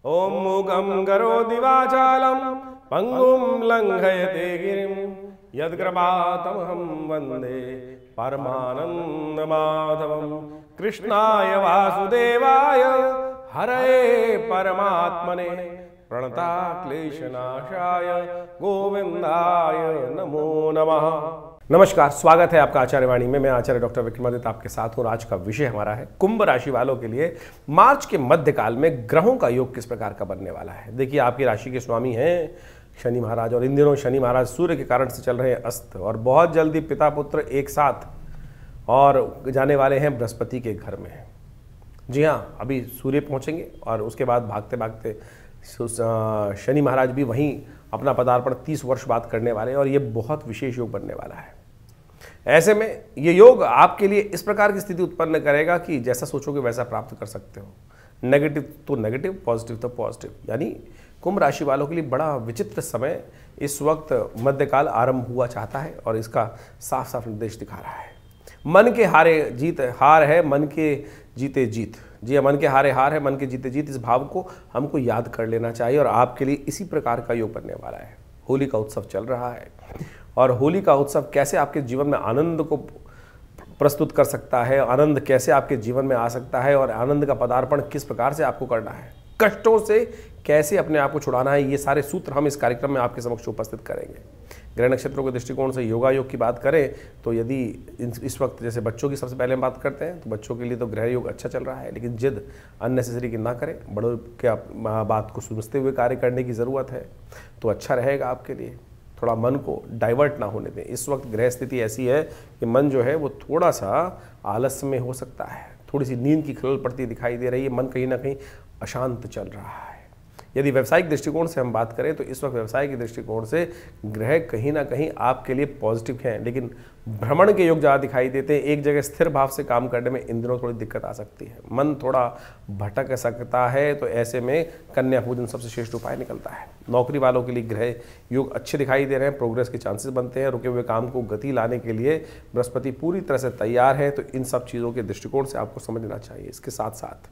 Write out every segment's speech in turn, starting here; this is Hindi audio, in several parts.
ओम मूकं करोति वाचालं पंगुं लंघयते गिरिं यत्कृपातमहं वन्दे परमानन्दमाधवं। कृष्णाय वासुदेवाय हरये परमात्मने प्रणताक्लेशनाशाय गोविंदाय नमो नमः। नमस्कार, स्वागत है आपका आचार्य वाणी में। मैं आचार्य डॉक्टर विक्रमादित्य आपके साथ हूँ। आज का विषय हमारा है कुंभ राशि वालों के लिए मार्च के मध्यकाल में ग्रहों का योग किस प्रकार का बनने वाला है। देखिए, आपकी राशि के स्वामी हैं शनि महाराज, और इन दिनों शनि महाराज सूर्य के कारण से चल रहे हैं अस्त, और बहुत जल्दी पिता पुत्र एक साथ और जाने वाले हैं बृहस्पति के घर में। जी हाँ, अभी सूर्य पहुँचेंगे और उसके बाद भागते भागते शनि महाराज भी वहीं अपना पदार्पण 30 वर्ष बाद करने वाले हैं, और ये बहुत विशेष योग बनने वाला है। ऐसे में ये योग आपके लिए इस प्रकार की स्थिति उत्पन्न करेगा कि जैसा सोचोगे वैसा प्राप्त कर सकते हो। नेगेटिव तो नेगेटिव, पॉजिटिव तो पॉजिटिव। यानी कुंभ राशि वालों के लिए बड़ा विचित्र समय इस वक्त मध्यकाल आरंभ हुआ चाहता है, और इसका साफ साफ निर्देश दिखा रहा है। मन के हारे जीत हार है, मन के जीते जीत। जी, मन के हारे हार है, मन के जीते जीत। इस भाव को हमको याद कर लेना चाहिए, और आपके लिए इसी प्रकार का योग बनने वाला है। होली का उत्सव चल रहा है, और होली का उत्सव कैसे आपके जीवन में आनंद को प्रस्तुत कर सकता है, आनंद कैसे आपके जीवन में आ सकता है, और आनंद का पदार्पण किस प्रकार से आपको करना है, कष्टों से कैसे अपने आप को छुड़ाना है, ये सारे सूत्र हम इस कार्यक्रम में आपके समक्ष उपस्थित करेंगे। ग्रह नक्षत्रों के दृष्टिकोण से योगा योग की बात करें तो यदि इस वक्त जैसे बच्चों की सबसे पहले हम बात करते हैं, तो बच्चों के लिए तो ग्रह योग अच्छा चल रहा है, लेकिन जिद अननेसेसरी की ना करें। बड़ों के बात को समझते हुए कार्य करने की ज़रूरत है, तो अच्छा रहेगा आपके लिए। थोड़ा मन को डाइवर्ट ना होने दें। इस वक्त ग्रह स्थिति ऐसी है कि मन जो है वो थोड़ा सा आलस्य में हो सकता है, थोड़ी सी नींद की खलल पड़ती दिखाई दे रही है, मन कहीं ना कहीं अशांत चल रहा है। यदि व्यवसायिक दृष्टिकोण से हम बात करें तो इस वक्त व्यवसाय के दृष्टिकोण से ग्रह कहीं ना कहीं आपके लिए पॉजिटिव हैं, लेकिन भ्रमण के योग ज़्यादा दिखाई देते हैं। एक जगह स्थिर भाव से काम करने में इन दिनों थोड़ी दिक्कत आ सकती है, मन थोड़ा भटक सकता है। तो ऐसे में कन्या पूजन सबसे श्रेष्ठ उपाय निकलता है। नौकरी वालों के लिए ग्रह योग अच्छे दिखाई दे रहे हैं, प्रोग्रेस के चांसेस बनते हैं। रुके हुए काम को गति लाने के लिए बृहस्पति पूरी तरह से तैयार है, तो इन सब चीज़ों के दृष्टिकोण से आपको समझना चाहिए। इसके साथ साथ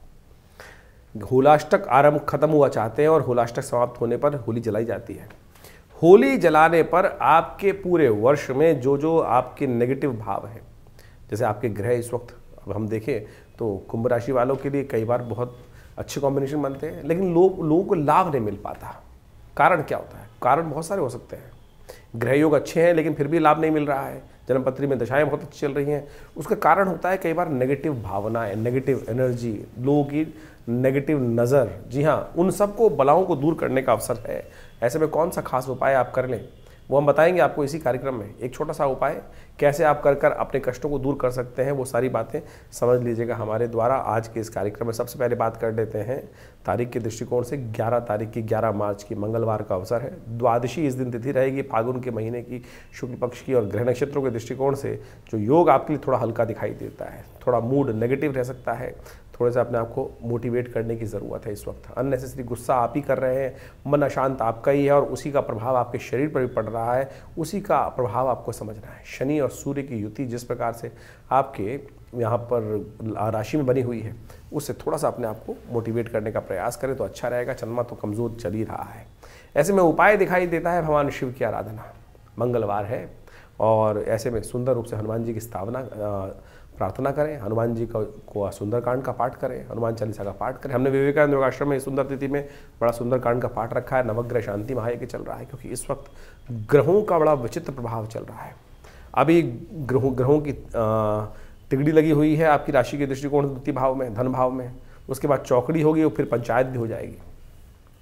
होलाष्टक आरंभ खत्म हुआ चाहते हैं, और होलाष्टक समाप्त होने पर होली जलाई जाती है। होली जलाने पर आपके पूरे वर्ष में जो जो आपके नेगेटिव भाव हैं, जैसे आपके ग्रह इस वक्त अब हम देखें तो कुंभ राशि वालों के लिए कई बार बहुत अच्छे कॉम्बिनेशन बनते हैं, लेकिन लोगों को लाभ नहीं मिल पाता। कारण क्या होता है? कारण बहुत सारे हो सकते हैं। ग्रह योग अच्छे हैं लेकिन फिर भी लाभ नहीं मिल रहा है, जन्मपत्री में दशाएं बहुत अच्छी चल रही हैं। उसका कारण होता है कई बार नेगेटिव भावनाएं, नेगेटिव एनर्जी, लोगों की नेगेटिव नज़र। जी हाँ, उन सबको बलाओं को दूर करने का अवसर है। ऐसे में कौन सा खास उपाय आप कर लें, वो हम बताएंगे आपको इसी कार्यक्रम में। एक छोटा सा उपाय कैसे आप कर कर अपने कष्टों को दूर कर सकते हैं, वो सारी बातें समझ लीजिएगा हमारे द्वारा आज के इस कार्यक्रम में। सबसे पहले बात कर लेते हैं तारीख के दृष्टिकोण से। 11 तारीख की 11 मार्च की मंगलवार का अवसर है। द्वादशी इस दिन तिथि रहेगी, फागुन के महीने की, शुक्ल पक्ष की। और ग्रह नक्षत्रों के दृष्टिकोण से जो योग आपके लिए थोड़ा हल्का दिखाई देता है, थोड़ा मूड नेगेटिव रह सकता है, थोड़े से अपने आप को मोटिवेट करने की ज़रूरत है। इस वक्त अननेसेसरी गुस्सा आप ही कर रहे हैं, मन अशांत आपका ही है, और उसी का प्रभाव आपके शरीर पर भी पड़ रहा है। उसी का प्रभाव आपको समझना है। शनि और सूर्य की युति जिस प्रकार से आपके यहाँ पर राशि में बनी हुई है, उससे थोड़ा सा अपने आप को मोटिवेट करने का प्रयास करें तो अच्छा रहेगा। चंद्रमा तो कमज़ोर चल ही रहा है। ऐसे में उपाय दिखाई देता है भगवान शिव की आराधना। मंगलवार है, और ऐसे में सुंदर रूप से हनुमान जी की प्रार्थना करें। हनुमान जी को सुंदरकांड का पाठ करें, हनुमान चालीसा का पाठ करें। हमने विवेकानंद योगाश्रम में सुंदर तिथि में बड़ा सुंदरकांड का पाठ रखा है। नवग्रह शांति महायज्ञ चल रहा है, क्योंकि इस वक्त ग्रहों का बड़ा विचित्र प्रभाव चल रहा है। अभी ग्रहों की तिगड़ी लगी हुई है आपकी राशि के दृष्टिकोण से द्वितीय भाव में, धन भाव में। उसके बाद चौकड़ी होगी, और फिर पंचायत भी हो जाएगी।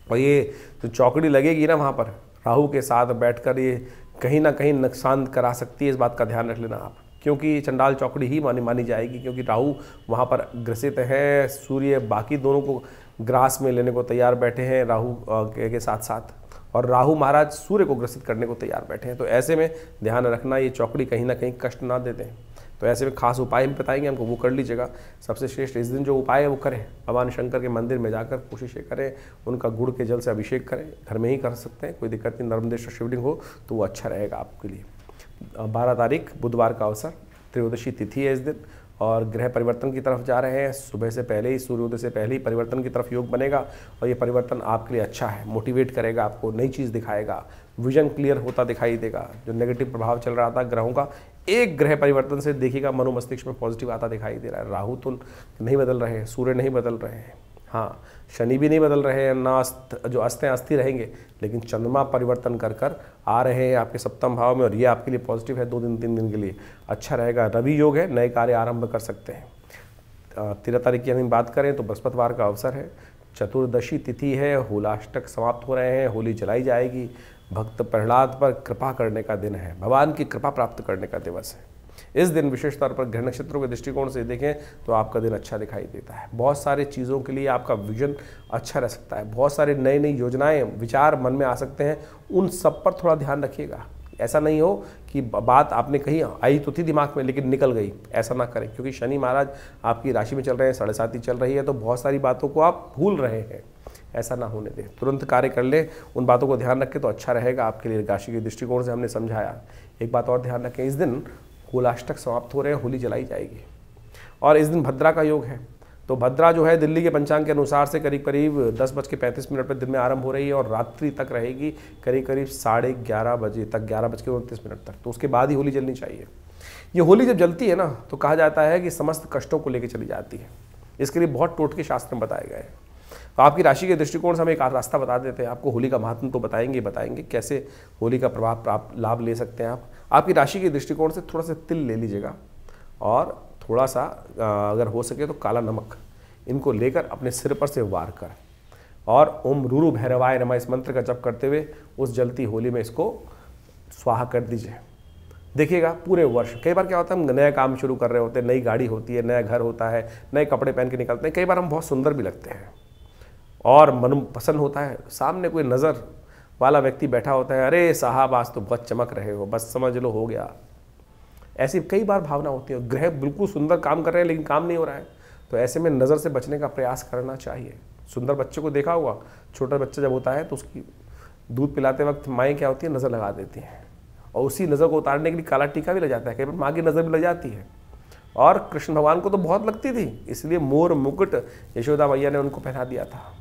और ये जो चौकड़ी लगेगी ना, वहाँ पर राहु के साथ बैठकर ये कहीं ना कहीं नुकसान करा सकती है। इस बात का ध्यान रख लेना आप, क्योंकि चंडाल चौकड़ी ही मानी जाएगी, क्योंकि राहु वहाँ पर ग्रसित है। सूर्य बाकी दोनों को ग्रास में लेने को तैयार बैठे हैं राहु के साथ साथ, और राहु महाराज सूर्य को ग्रसित करने को तैयार बैठे हैं। तो ऐसे में ध्यान रखना, ये चौकड़ी कहीं ना कहीं कष्ट ना दे दें। तो ऐसे में खास उपाय हम बताएंगे हमको, वो कर लीजिएगा। सबसे श्रेष्ठ इस दिन जो उपाय है वो करें। भगवान शंकर के मंदिर में जाकर कोशिशें करें, उनका गुड़ के जल से अभिषेक करें। घर में ही कर सकते हैं, कोई दिक्कत नहीं। नर्मदेश्वर शिवलिंग हो तो वो अच्छा रहेगा आपके लिए। 12 तारीख बुधवार का अवसर, त्रयोदशी तिथि है इस दिन, और ग्रह परिवर्तन की तरफ जा रहे हैं। सुबह से पहले ही, सूर्योदय से पहले ही परिवर्तन की तरफ योग बनेगा और ये परिवर्तन आपके लिए अच्छा है, मोटिवेट करेगा, आपको नई चीज़ दिखाएगा, विजन क्लियर होता दिखाई देगा। जो नेगेटिव प्रभाव चल रहा था ग्रहों का, एक ग्रह परिवर्तन से देखिएगा मनोमस्तिष्क में पॉजिटिव आता दिखाई दे रहा है। राहु तो नहीं बदल रहे हैं, सूर्य नहीं बदल रहे हैं, हाँ शनि भी नहीं बदल रहे हैं, ना जो अस्त हैं अस्थि रहेंगे, लेकिन चंद्रमा परिवर्तन कर कर आ रहे हैं आपके सप्तम भाव में और ये आपके लिए पॉजिटिव है। 2 दिन 3 दिन के लिए अच्छा रहेगा। रवि योग है, नए कार्य आरंभ कर सकते हैं। 13 तारीख की हम बात करें तो बृहस्पतिवार का अवसर है, चतुर्दशी तिथि है, होलाष्टक समाप्त हो रहे हैं, होली जलाई जाएगी। भक्त प्रहलाद पर कृपा करने का दिन है, भगवान की कृपा प्राप्त करने का दिवस है। इस दिन विशेष तौर पर ग्रह नक्षत्रों के दृष्टिकोण से देखें तो आपका दिन अच्छा दिखाई देता है। बहुत सारी चीज़ों के लिए आपका विजन अच्छा रह सकता है, बहुत सारी नई नई योजनाएं, विचार मन में आ सकते हैं, उन सब पर थोड़ा ध्यान रखिएगा। ऐसा नहीं हो कि बात आपने कही आई तो थी दिमाग में लेकिन निकल गई, ऐसा ना करें, क्योंकि शनि महाराज आपकी राशि में चल रहे हैं, 7.5 चल रही है, तो बहुत सारी बातों को आप भूल रहे हैं। ऐसा ना होने दें, तुरंत कार्य कर ले, उन बातों को ध्यान रखें तो अच्छा रहेगा आपके लिए। राशि के दृष्टिकोण से हमने समझाया। एक बात और ध्यान रखें, इस दिन होलाष्टक समाप्त हो रहे हैं, होली जलाई जाएगी और इस दिन भद्रा का योग है। तो भद्रा जो है दिल्ली के पंचांग के अनुसार से करीब करीब 10:35 पर दिन में आरंभ हो रही है और रात्रि तक रहेगी, करीब करीब 11:30 बजे तक, 11:29 तक। तो उसके बाद ही होली जलनी चाहिए। ये होली जब जलती है ना तो कहा जाता है कि समस्त कष्टों को लेकर चली जाती है। इसके लिए बहुत टोटके शास्त्र में बताए गए हैं। तो आपकी राशि के दृष्टिकोण से हम एक रास्ता बता देते हैं आपको। होली का महत्व तो बताएंगे कैसे होली का प्रभाव प्राप्त लाभ ले सकते हैं आप। आपकी राशि के दृष्टिकोण से थोड़ा सा तिल ले लीजिएगा और थोड़ा सा अगर हो सके तो काला नमक, इनको लेकर अपने सिर पर से वार कर और ओम रूरु भैरवाय नमः इस मंत्र का जप करते हुए उस जलती होली में इसको स्वाहा कर दीजिए। देखिएगा पूरे वर्ष, कई बार क्या होता है हम नया काम शुरू कर रहे होते हैं, नई गाड़ी होती है, नया घर होता है, नए कपड़े पहन के निकलते हैं, कई बार हम बहुत सुंदर भी लगते हैं और मन पसंद होता है। सामने कोई नज़र वाला व्यक्ति बैठा होता है, अरे साहब आज तो बहुत चमक रहे हो, बस समझ लो हो गया। ऐसी कई बार भावना होती है। ग्रह बिल्कुल सुंदर काम कर रहे हैं लेकिन काम नहीं हो रहा है, तो ऐसे में नज़र से बचने का प्रयास करना चाहिए। सुंदर बच्चे को देखा होगा, छोटा बच्चा जब होता है तो उसकी दूध पिलाते वक्त माएँ क्या होती है, नज़र लगा देती हैं और उसी नज़र को उतारने के लिए काला टीका भी लग जाता है। कई बार माँ की नज़र भी लग जाती है और कृष्ण भगवान को तो बहुत लगती थी, इसलिए मोर मुकुट यशोदा मैया ने उनको पहना दिया था।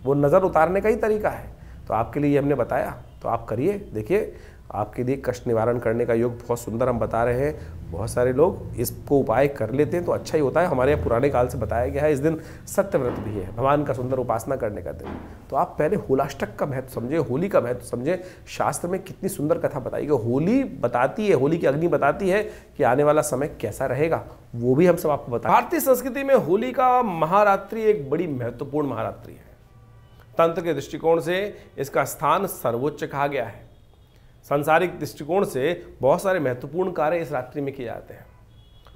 वो नज़र उतारने का ही तरीका है। तो आपके लिए हमने बताया, तो आप करिए, देखिए आपके लिए कष्ट निवारण करने का योग बहुत सुंदर हम बता रहे हैं। बहुत सारे लोग इसको उपाय कर लेते हैं तो अच्छा ही होता है। हमारे यहाँ पुराने काल से बताया गया है, इस दिन सत्यव्रत भी है, भगवान का सुंदर उपासना करने का दिन। तो आप पहले होलाष्टक का महत्व समझे, होली का महत्व समझे। शास्त्र में कितनी सुंदर कथा बताई गई, होली बताती है, होली की अग्नि बताती है कि आने वाला समय कैसा रहेगा, वो भी हम सब आपको बताएं। भारतीय संस्कृति में होली का महारात्रि एक बड़ी महत्वपूर्ण महारात्रि है। तंत्र के दृष्टिकोण से इसका स्थान सर्वोच्च कहा गया है। सांसारिक दृष्टिकोण से बहुत सारे महत्वपूर्ण कार्य इस रात्रि में किए जाते हैं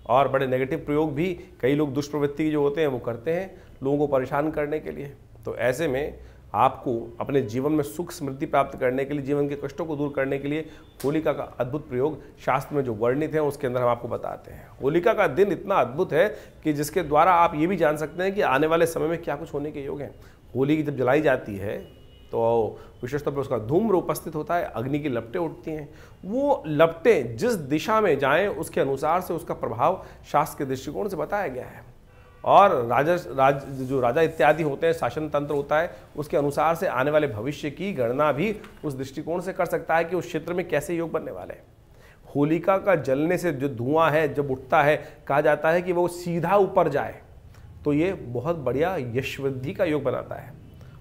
और बड़े नेगेटिव प्रयोग भी कई लोग दुष्प्रवृत्ति जो होते हैं वो करते हैं लोगों को परेशान करने के लिए। तो ऐसे में आपको अपने जीवन में सुख समृद्धि प्राप्त करने के लिए, जीवन के कष्टों को दूर करने के लिए होलिका का अद्भुत प्रयोग शास्त्र में जो वर्णित है उसके अंदर हम आपको बताते हैं। होलिका का दिन इतना अद्भुत है कि जिसके द्वारा आप ये भी जान सकते हैं कि आने वाले समय में क्या कुछ होने के योग हैं। होली की जब जलाई जाती है तो विशेष तौर पर उसका धूम्र उपस्थित होता है, अग्नि की लपटें उठती हैं। वो लपटें जिस दिशा में जाएं उसके अनुसार से उसका प्रभाव शास्त्र के दृष्टिकोण से बताया गया है। और जो राजा इत्यादि होते हैं, शासन तंत्र होता है, उसके अनुसार से आने वाले भविष्य की गणना भी उस दृष्टिकोण से कर सकता है कि उस क्षेत्र में कैसे योग बनने वाले हैं। होलिका का जलने से जो धुआं है जब उठता है, कहा जाता है कि वो सीधा ऊपर जाए, तो ये बहुत बढ़िया यश वृद्धि का योग बनाता है।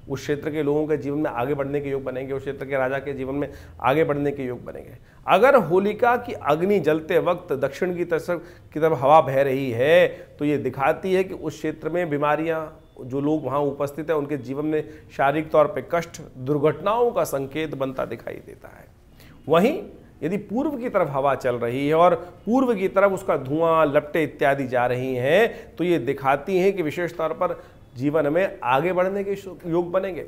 उस क्षेत्र के लोगों के जीवन में आगे बढ़ने के योग बनेंगे, उस क्षेत्र के राजा के जीवन में आगे बढ़ने के योग बनेंगे। अगर होलिका की अग्नि जलते वक्त दक्षिण की तरफ हवा बह रही है तो ये दिखाती है कि उस क्षेत्र में बीमारियां, जो लोग वहाँ उपस्थित हैं उनके जीवन में शारीरिक तौर पे कष्ट, दुर्घटनाओं का संकेत बनता दिखाई देता है। वहीं यदि पूर्व की तरफ हवा चल रही है और पूर्व की तरफ उसका धुआं, लपटें इत्यादि जा रही हैं तो ये दिखाती हैं कि विशेष तौर पर जीवन में आगे बढ़ने के योग बनेंगे,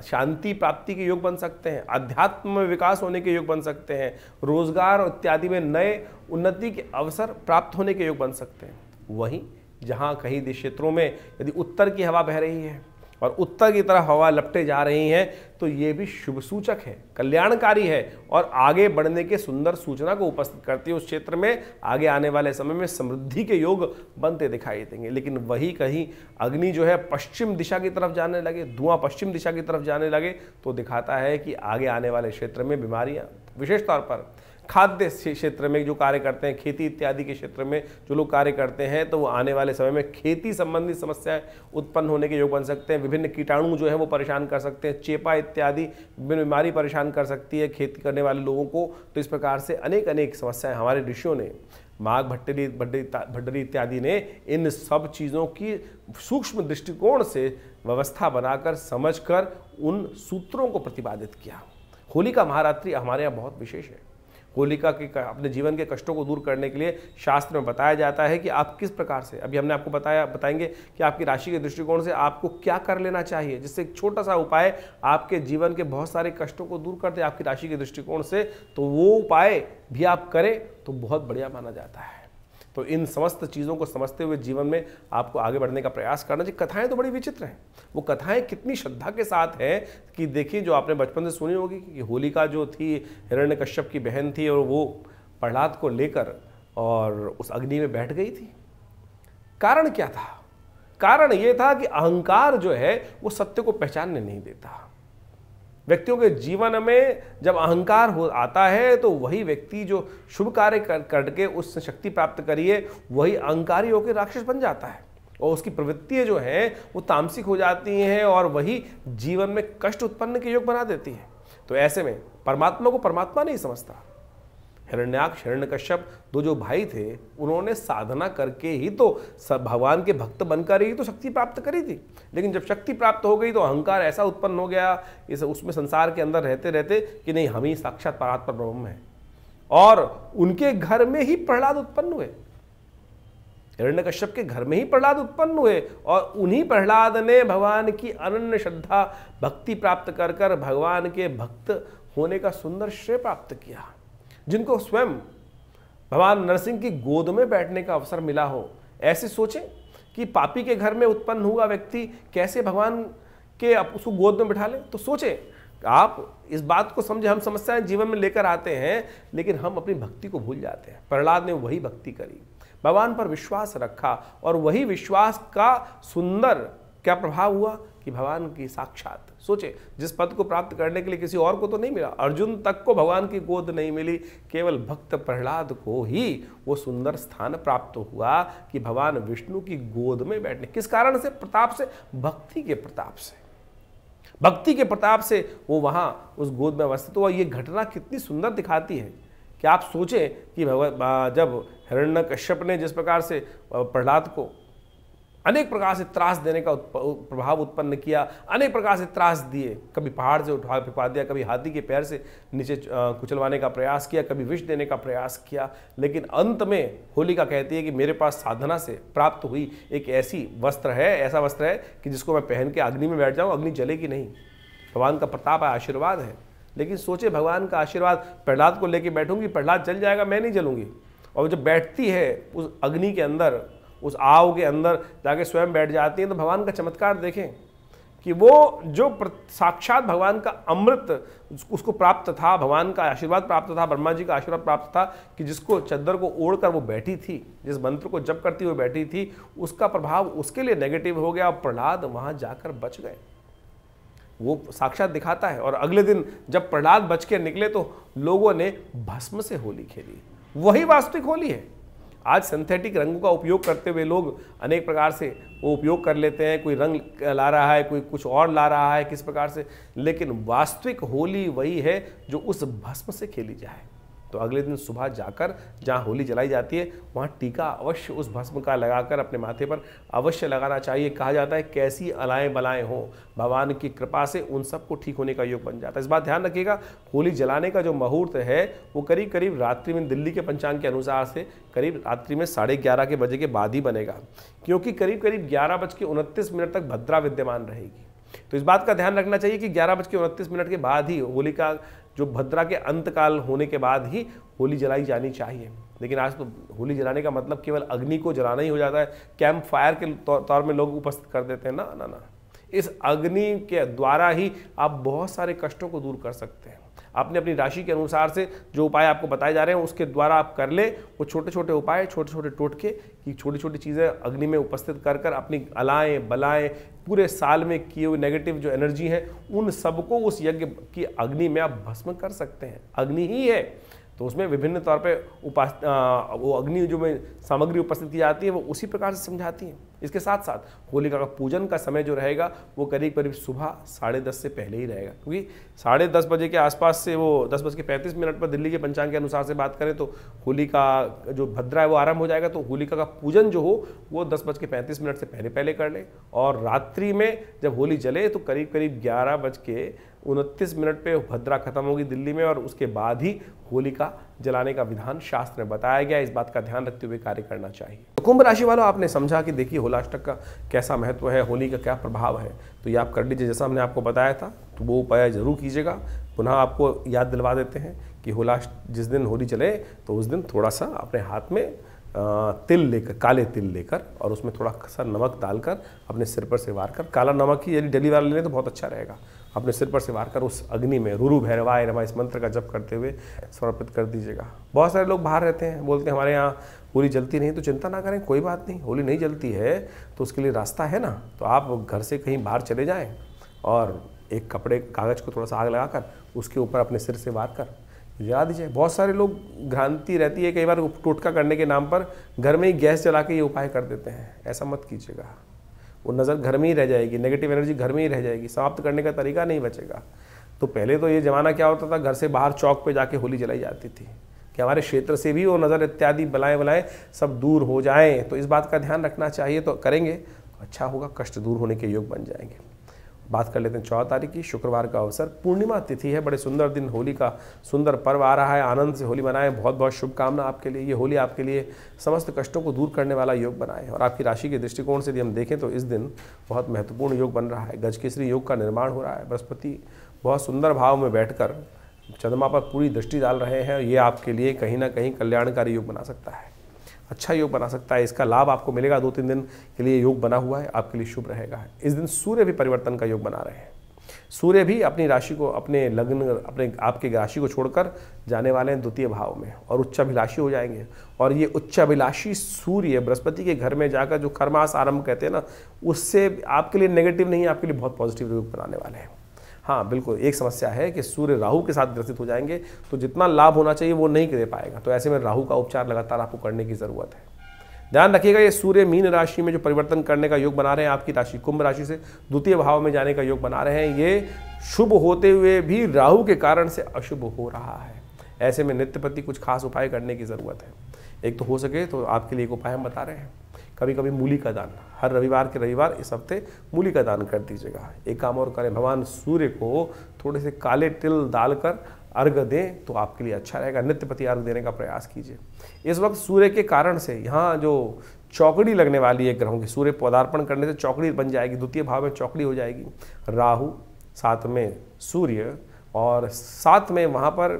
शांति प्राप्ति के योग बन सकते हैं, अध्यात्म में विकास होने के योग बन सकते हैं, रोजगार इत्यादि में नए उन्नति के अवसर प्राप्त होने के योग बन सकते हैं। वहीं जहाँ कहीं क्षेत्रों में यदि उत्तर की हवा बह रही है और उत्तर की तरफ हवा लपटे जा रही हैं, तो ये भी शुभ सूचक है, कल्याणकारी है और आगे बढ़ने के सुंदर सूचना को उपस्थित करती है। उस क्षेत्र में आगे आने वाले समय में समृद्धि के योग बनते दिखाई देंगे। लेकिन वही कहीं अग्नि जो है पश्चिम दिशा की तरफ जाने लगे, धुआं पश्चिम दिशा की तरफ जाने लगे, तो दिखाता है कि आगे आने वाले क्षेत्र में बीमारियां, विशेष तौर पर खाद्य क्षेत्र में जो कार्य करते हैं, खेती इत्यादि के क्षेत्र में जो लोग कार्य करते हैं, तो वो आने वाले समय में खेती संबंधी समस्याएं उत्पन्न होने के योग बन सकते हैं। विभिन्न कीटाणु जो है वो परेशान कर सकते हैं, चेपा इत्यादि विभिन्न बीमारी परेशान कर सकती है खेती करने वाले लोगों को। तो इस प्रकार से अनेक समस्याएं हमारे ऋषियों ने, माघ भट्टरी इत्यादि ने इन सब चीज़ों की सूक्ष्म दृष्टिकोण से व्यवस्था बनाकर समझकर उन सूत्रों को प्रतिपादित किया। होलिका महारात्रि हमारे यहाँ बहुत विशेष है। होलिका के अपने जीवन के कष्टों को दूर करने के लिए शास्त्र में बताया जाता है कि आप किस प्रकार से, अभी हमने आपको बताएंगे कि आपकी राशि के दृष्टिकोण से आपको क्या कर लेना चाहिए, जिससे एक छोटा सा उपाय आपके जीवन के बहुत सारे कष्टों को दूर कर दे आपकी राशि के दृष्टिकोण से। तो वो उपाय भी आप करें तो बहुत बढ़िया माना जाता है। तो इन समस्त चीज़ों को समझते हुए जीवन में आपको आगे बढ़ने का प्रयास करना चाहिए। कथाएं तो बड़ी विचित्र हैं, वो कथाएं कितनी श्रद्धा के साथ हैं कि देखिए, जो आपने बचपन से सुनी होगी कि होलिका जो थी हिरण्यकश्यप की बहन थी और वो प्रहलाद को लेकर और उस अग्नि में बैठ गई थी। कारण क्या था? कारण ये था कि अहंकार जो है वो सत्य को पहचानने नहीं देता। व्यक्तियों के जीवन में जब अहंकार हो आता है तो वही व्यक्ति जो शुभ कार्य करके उससे शक्ति प्राप्त करिए, वही अहंकारी होकर राक्षस बन जाता है और उसकी प्रवृत्तियां जो हैं वो तामसिक हो जाती हैं और वही जीवन में कष्ट उत्पन्न के योग बना देती है। तो ऐसे में परमात्मा को परमात्मा नहीं समझता। हिरण्याक्ष, हिरण्यकश्यप दो जो भाई थे, उन्होंने साधना करके ही तो भगवान के भक्त बनकर ही तो शक्ति प्राप्त करी थी। लेकिन जब शक्ति प्राप्त हो गई तो अहंकार ऐसा उत्पन्न हो गया इस उसमें संसार के अंदर रहते रहते कि नहीं, हम ही साक्षात परात्पर ब्रह्म हैं। और उनके घर में ही प्रहलाद उत्पन्न हुए, हिरण्यकश्यप के घर में ही प्रहलाद उत्पन्न हुए और उन्हीं प्रहलाद ने भगवान की अनन्य श्रद्धा भक्ति प्राप्त कर कर भगवान के भक्त होने का सुंदर श्रेय प्राप्त किया। जिनको स्वयं भगवान नरसिंह की गोद में बैठने का अवसर मिला हो। ऐसे सोचें कि पापी के घर में उत्पन्न हुआ व्यक्ति कैसे भगवान के उसको गोद में बिठा ले। तो सोचें, आप इस बात को समझे, हम समस्याएं जीवन में लेकर आते हैं लेकिन हम अपनी भक्ति को भूल जाते हैं। प्रहलाद ने वही भक्ति करी, भगवान पर विश्वास रखा और वही विश्वास का सुंदर क्या प्रभाव हुआ कि भगवान की साक्षात, सोचे, जिस पद को प्राप्त करने के लिए किसी और को तो नहीं मिला, अर्जुन तक को भगवान की गोद नहीं मिली, केवल भक्त प्रहलाद को ही वो सुंदर स्थान प्राप्त हुआ कि भगवान विष्णु की गोद में बैठने। किस कारण से? प्रताप से, भक्ति के प्रताप से। भक्ति के प्रताप से वो वहां उस गोद में अवस्थित हुआ। ये घटना कितनी सुंदर दिखाती है कि आप सोचें कि जब हिरण्यकश्यप ने जिस प्रकार से प्रहलाद को अनेक प्रकार से त्रास देने का प्रभाव उत्पन्न किया, अनेक प्रकार से त्रास दिए, कभी पहाड़ से उठा फेंका दिया, कभी हाथी के पैर से नीचे कुचलवाने का प्रयास किया, कभी विष देने का प्रयास किया, लेकिन अंत में होलिका कहती है कि मेरे पास साधना से प्राप्त हुई एक ऐसा वस्त्र है कि जिसको मैं पहन के अग्नि में बैठ जाऊँ, अग्नि जलेगी नहीं। भगवान का प्रताप है, आशीर्वाद है। लेकिन सोचे, भगवान का आशीर्वाद, प्रहलाद को लेके बैठूंगी, प्रहलाद जल जाएगा, मैं नहीं जलूंगी। और जब बैठती है उस अग्नि के अंदर, उस आग के अंदर जाके स्वयं बैठ जाती है, तो भगवान का चमत्कार देखें कि वो जो साक्षात भगवान का अमृत उसको प्राप्त था, भगवान का आशीर्वाद प्राप्त था, ब्रह्मा जी का आशीर्वाद प्राप्त था कि जिसको चद्दर को ओढ़कर वो बैठी थी, जिस मंत्र को जप करती हुई बैठी थी, उसका प्रभाव उसके लिए नेगेटिव हो गया और प्रहलाद वहां जाकर बच गए। वो साक्षात दिखाता है। और अगले दिन जब प्रहलाद बच के निकले तो लोगों ने भस्म से होली खेली। वही वास्तविक होली है। आज सिंथेटिक रंगों का उपयोग करते हुए लोग अनेक प्रकार से वो उपयोग कर लेते हैं, कोई रंग ला रहा है, कोई कुछ और ला रहा है, किस प्रकार से, लेकिन वास्तविक होली वही है जो उस भस्म से खेली जाए। तो अगले दिन सुबह जाकर जहाँ होली जलाई जाती है वहाँ टीका अवश्य उस भस्म का लगाकर अपने माथे पर अवश्य लगाना चाहिए। कहा जाता है कैसी अलाएं बलाएं हो, भगवान की कृपा से उन सबको ठीक होने का योग बन जाता है। इस बात ध्यान रखिएगा, होली जलाने का जो मुहूर्त है वो करीब करीब रात्रि में, दिल्ली के पंचांग के अनुसार से करीब रात्रि में 11:30 बजे के बाद ही बनेगा, क्योंकि करीब करीब 11:29 तक भद्रा विद्यमान रहेगी। तो इस बात का ध्यान रखना चाहिए कि 11:29 के बाद ही होली का जो भद्रा के अंतकाल होने के बाद ही होली जलाई जानी चाहिए। लेकिन आज तो होली जलाने का मतलब केवल अग्नि को जलाना ही हो जाता है, कैंप फायर के तौर में लोग उपस्थित कर देते हैं। ना ना ना, इस अग्नि के द्वारा ही आप बहुत सारे कष्टों को दूर कर सकते हैं। आपने अपनी राशि के अनुसार से जो उपाय आपको बताए जा रहे हैं उसके द्वारा आप कर ले वो छोटे छोटे उपाय, छोटे छोटे टोटके कि छोटी छोटी चीज़ें अग्नि में उपस्थित कर कर अपनी अलाएं बलाएं पूरे साल में किए हुए नेगेटिव जो एनर्जी है उन सबको उस यज्ञ की अग्नि में आप भस्म कर सकते हैं। अग्नि ही है तो उसमें विभिन्न तौर पे वो अग्नि जो में सामग्री उपस्थित की जाती है वो उसी प्रकार से समझाती है। इसके साथ साथ होलिका का पूजन का समय जो रहेगा वो करीब करीब सुबह 10:30 से पहले ही रहेगा, क्योंकि 10:30 बजे के आसपास से वो 10:35 पर दिल्ली के पंचांग के अनुसार से बात करें तो होलिका जो भद्रा है वो आरंभ हो जाएगा। तो होलिका का पूजन जो हो वो 10:35 से पहले पहले कर ले, और रात्रि में जब होली जले तो करीब करीब 11:29 पे भद्रा खत्म होगी दिल्ली में, और उसके बाद ही होलिका जलाने का विधान शास्त्र में बताया गया। इस बात का ध्यान रखते हुए कार्य करना चाहिए। तो कुंभ राशि वालों, आपने समझा कि देखिए होलाष्टक का कैसा महत्व है, होली का क्या प्रभाव है, तो ये आप कर लीजिए जैसा हमने आपको बताया था, तो वो उपाय जरूर कीजिएगा। पुनः आपको याद दिलवा देते हैं कि जिस दिन होली चले तो उस दिन थोड़ा सा अपने हाथ में तिल लेकर, काले तिल लेकर, और उसमें थोड़ा सा नमक डालकर अपने सिर पर से वार कर, काला नमक ही यदि डेली वाला लें तो बहुत अच्छा रहेगा, अपने सिर पर से वार कर उस अग्नि में रुरु भैरवाय नमः इस मंत्र का जप करते हुए समर्पित कर दीजिएगा। बहुत सारे लोग बाहर रहते हैं, बोलते हैं हमारे यहाँ होली जलती नहीं, तो चिंता ना करें, कोई बात नहीं। होली नहीं जलती है तो उसके लिए रास्ता है ना, तो आप घर से कहीं बाहर चले जाएं और एक कपड़े कागज़ को थोड़ा सा आग लगाकर उसके ऊपर अपने सिर से वार कर जला दीजिए। बहुत सारे लोग भ्रांति रहती है, कई बार टोटका करने के नाम पर घर में ही गैस जला के ये उपाय कर देते हैं। ऐसा मत कीजिएगा, वो नज़र घर में ही रह जाएगी, नेगेटिव एनर्जी घर में ही रह जाएगी, समाप्त करने का तरीका नहीं बचेगा। तो पहले तो ये ज़माना क्या होता था, घर से बाहर चौक पे जाके होली जलाई जाती थी कि हमारे क्षेत्र से भी वो नज़र इत्यादि बलाएं सब दूर हो जाएं। तो इस बात का ध्यान रखना चाहिए, तो करेंगे तो अच्छा होगा, कष्ट दूर होने के योग बन जाएंगे। बात कर लेते हैं 14 तारीख की, शुक्रवार का अवसर, पूर्णिमा तिथि है, बड़े सुंदर दिन, होली का सुंदर पर्व आ रहा है। आनंद से होली मनाएं, बहुत बहुत शुभकामना आपके लिए। ये होली आपके लिए समस्त कष्टों को दूर करने वाला योग बनाए। और आपकी राशि के दृष्टिकोण से यदि हम देखें तो इस दिन बहुत महत्वपूर्ण योग बन रहा है। गजकेसरी योग का निर्माण हो रहा है। बृहस्पति बहुत सुंदर भाव में बैठकर चंद्रमा पर पूरी दृष्टि डाल रहे हैं। ये आपके लिए कहीं ना कहीं कल्याणकारी योग बना सकता है, अच्छा योग बना सकता है। इसका लाभ आपको मिलेगा। 2-3 दिन के लिए योग बना हुआ है, आपके लिए शुभ रहेगा। इस दिन सूर्य भी परिवर्तन का योग बना रहे हैं। सूर्य भी अपनी राशि को, अपने लग्न, अपने आपके राशि को छोड़कर जाने वाले हैं द्वितीय भाव में और उच्चाभिलाषी हो जाएंगे। और ये उच्चाभिलाषी सूर्य बृहस्पति के घर में जाकर जो कर्मास आरंभ कहते हैं ना, उससे आपके लिए नेगेटिव नहीं, आपके लिए बहुत पॉजिटिव योग बनाने वाले हैं। हाँ बिल्कुल, एक समस्या है कि सूर्य राहु के साथ ग्रसित हो जाएंगे तो जितना लाभ होना चाहिए वो नहीं दे पाएगा। तो ऐसे में राहु का उपचार लगातार आपको करने की ज़रूरत है। ध्यान रखिएगा, ये सूर्य मीन राशि में जो परिवर्तन करने का योग बना रहे हैं, आपकी राशि कुंभ राशि से द्वितीय भाव में जाने का योग बना रहे हैं, ये शुभ होते हुए भी राहु के कारण से अशुभ हो रहा है। ऐसे में नित्य प्रति कुछ खास उपाय करने की ज़रूरत है। एक तो हो सके तो आपके लिए एक उपाय हम बता रहे हैं, कभी कभी मूली का दान, हर रविवार के रविवार इस हफ्ते मूली का दान कर दीजिएगा। एक काम और करें, भगवान सूर्य को थोड़े से काले तिल डालकर अर्घ दें तो आपके लिए अच्छा रहेगा। नित्य प्रति अर्घ देने का प्रयास कीजिए। इस वक्त सूर्य के कारण से यहाँ जो चौकड़ी लगने वाली है ग्रहों की, सूर्य पदार्पण करने से चौकड़ी बन जाएगी, द्वितीय भाव में चौकड़ी हो जाएगी। राहु, साथ में सूर्य, और साथ में वहाँ पर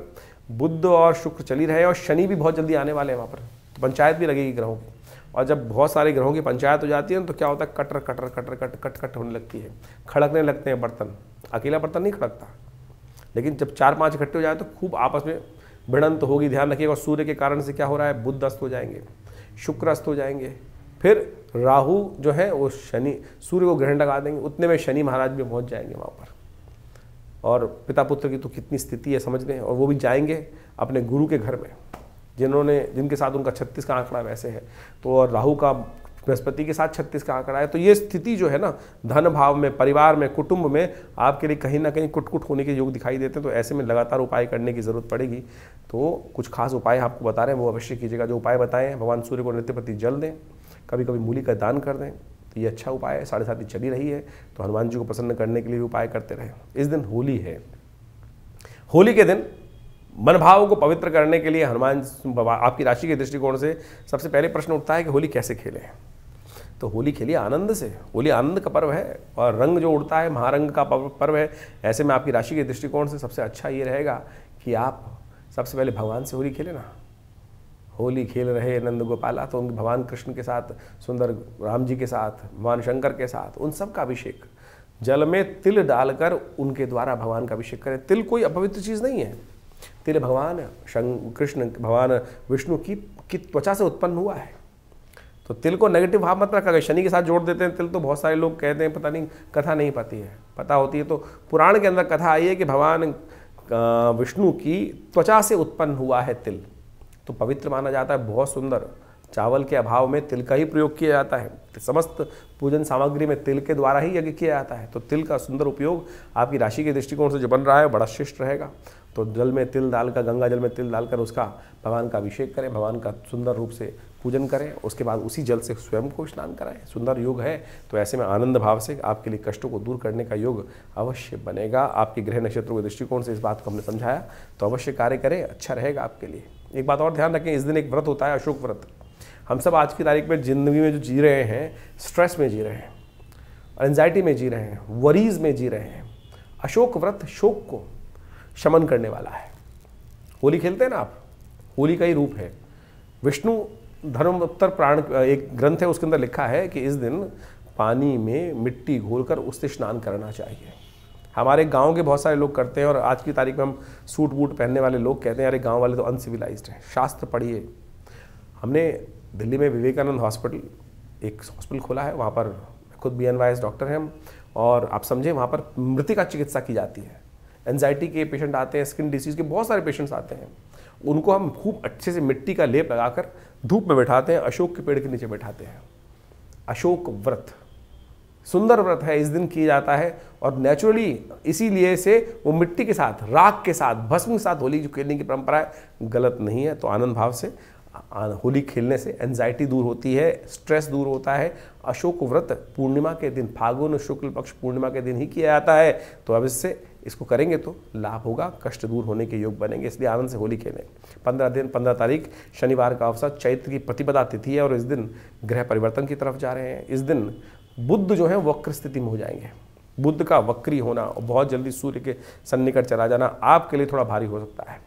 बुध और शुक्र चली रहे, और शनि भी बहुत जल्दी आने वाले हैं वहाँ पर, तो पंचायत भी लगेगी ग्रहों की। और जब बहुत सारे ग्रहों की पंचायत हो जाती है तो क्या होता है, cutter cutter cutter cut cut cut होने लगती है, खड़कने लगते हैं बर्तन। अकेला बर्तन नहीं खड़कता, लेकिन जब 4-5 इकट्ठे हो जाए तो खूब आपस में भिड़ंत होगी। ध्यान रखिएगा। सूर्य के कारण से क्या हो रहा है, बुध अस्त हो जाएंगे, शुक्र अस्त हो जाएंगे, फिर राहु जो है वो शनि, सूर्य को ग्रहण लगा देंगे, उतने में शनि महाराज भी पहुँच जाएंगे वहाँ पर। और पिता पुत्र की तो कितनी स्थिति है समझ लें। और वो भी जाएंगे अपने गुरु के घर में, जिनके साथ उनका 36 का आंकड़ा वैसे है, तो और राहु का बृहस्पति के साथ 36 का आंकड़ा है। तो ये स्थिति जो है ना, धन भाव में, परिवार में, कुटुंब में आपके लिए कहीं ना कहीं कुट होने के योग दिखाई देते हैं। तो ऐसे में लगातार उपाय करने की जरूरत पड़ेगी। तो कुछ खास उपाय आपको बता रहे हैं, वो अवश्य कीजिएगा। जो उपाय बताएं, भगवान सूर्य को नित्य प्रति जल दें, कभी कभी मूली का दान कर दें, तो ये अच्छा उपाय है। 7:30 चली रही है तो हनुमान जी को प्रसन्न करने के लिए उपाय करते रहें। इस दिन होली है। होली के दिन मन भाव को पवित्र करने के लिए हनुमान, आपकी राशि के दृष्टिकोण से सबसे पहले प्रश्न उठता है कि होली कैसे खेलें। तो होली खेलिए आनंद से। होली आनंद का पर्व है और रंग जो उड़ता है महारंग का पर्व है। ऐसे में आपकी राशि के दृष्टिकोण से सबसे अच्छा ये रहेगा कि आप सबसे पहले भगवान से होली खेलें ना। होली खेल रहे नंद गोपाला, तो उनके भगवान कृष्ण के साथ, सुंदर राम जी के साथ, भगवान शंकर के साथ, उन सब का अभिषेक जल में तिल डालकर उनके द्वारा भगवान का अभिषेक करें। तिल कोई अपवित्र चीज़ नहीं है। तिल भगवान कृष्ण भगवान विष्णु की त्वचा से उत्पन्न हुआ है। तो तिल को नेगेटिव भाव मत रखा। शनि के साथ जोड़ देते हैं तिल, तो बहुत सारे लोग कहते हैं पता नहीं, कथा नहीं पता है, पता होती है तो पुराण के अंदर कथा आई है कि भगवान विष्णु की त्वचा से उत्पन्न हुआ है तिल, तो पवित्र माना जाता है, बहुत सुंदर। चावल के अभाव में तिल का ही प्रयोग किया जाता है। समस्त पूजन सामग्री में तिल के द्वारा ही यज्ञ किया जाता है। तो तिल का सुंदर उपयोग आपकी राशि के दृष्टिकोण से जो बन रहा है बड़ा श्रेष्ठ रहेगा। तो जल में तिल डालकर, गंगा जल में तिल डालकर उसका भगवान का अभिषेक करें, भगवान का सुंदर रूप से पूजन करें, उसके बाद उसी जल से स्वयं को स्नान कराएं। सुंदर योग है। तो ऐसे में आनंद भाव से आपके लिए कष्टों को दूर करने का योग अवश्य बनेगा। आपके ग्रह नक्षत्रों के दृष्टिकोण से इस बात को हमने समझाया, तो अवश्य कार्य करें, अच्छा रहेगा आपके लिए। एक बात और ध्यान रखें, इस दिन एक व्रत होता है, अशोक व्रत। हम सब आज की तारीख में जिंदगी में जो जी रहे हैं, स्ट्रेस में जी रहे हैं, एंजाइटी में जी रहे हैं, वरीज में जी रहे हैं। अशोक व्रत शोक को शमन करने वाला है। होली खेलते हैं ना आप, होली का ही रूप है। विष्णु धर्मोत्तर प्राण एक ग्रंथ है, उसके अंदर लिखा है कि इस दिन पानी में मिट्टी घोलकर उससे स्नान करना चाहिए। हमारे गांव के बहुत सारे लोग करते हैं, और आज की तारीख में हम सूट बूट पहनने वाले लोग कहते हैं अरे गांव वाले तो अनसिविलाइज्ड हैं। शास्त्र पढ़िए। हमने दिल्ली में विवेकानंद हॉस्पिटल, एक हॉस्पिटल खोला है, वहाँ पर खुद BNYS डॉक्टर हैं हम, और आप समझें वहाँ पर मृतिका चिकित्सा की जाती है। एंजाइटी के पेशेंट आते हैं, स्किन डिसीज़ के बहुत सारे पेशेंट्स आते हैं, उनको हम खूब अच्छे से मिट्टी का लेप लगाकर धूप में बैठाते हैं, अशोक के पेड़ के नीचे बैठाते हैं। अशोक व्रत सुंदर व्रत है, इस दिन किया जाता है, और नेचुरली इसीलिए से वो मिट्टी के साथ, राख के साथ, भस्म के साथ होली जो खेलने की परंपरा है गलत नहीं है। तो आनंद भाव से होली खेलने से एंजाइटी दूर होती है, स्ट्रेस दूर होता है। अशोक व्रत पूर्णिमा के दिन, फागुन शुक्ल पक्ष पूर्णिमा के दिन ही किया जाता है। तो अब इसको करेंगे तो लाभ होगा, कष्ट दूर होने के योग बनेंगे, इसलिए आनंद से होली खेलें। 15 तारीख शनिवार का अवसर, चैत्र की प्रतिपदा तिथि है, और इस दिन ग्रह परिवर्तन की तरफ जा रहे हैं। इस दिन बुध जो है वक्र स्थिति में हो जाएंगे। बुध का वक्री होना और बहुत जल्दी सूर्य के सन्निकट चला जाना आपके लिए थोड़ा भारी हो सकता है।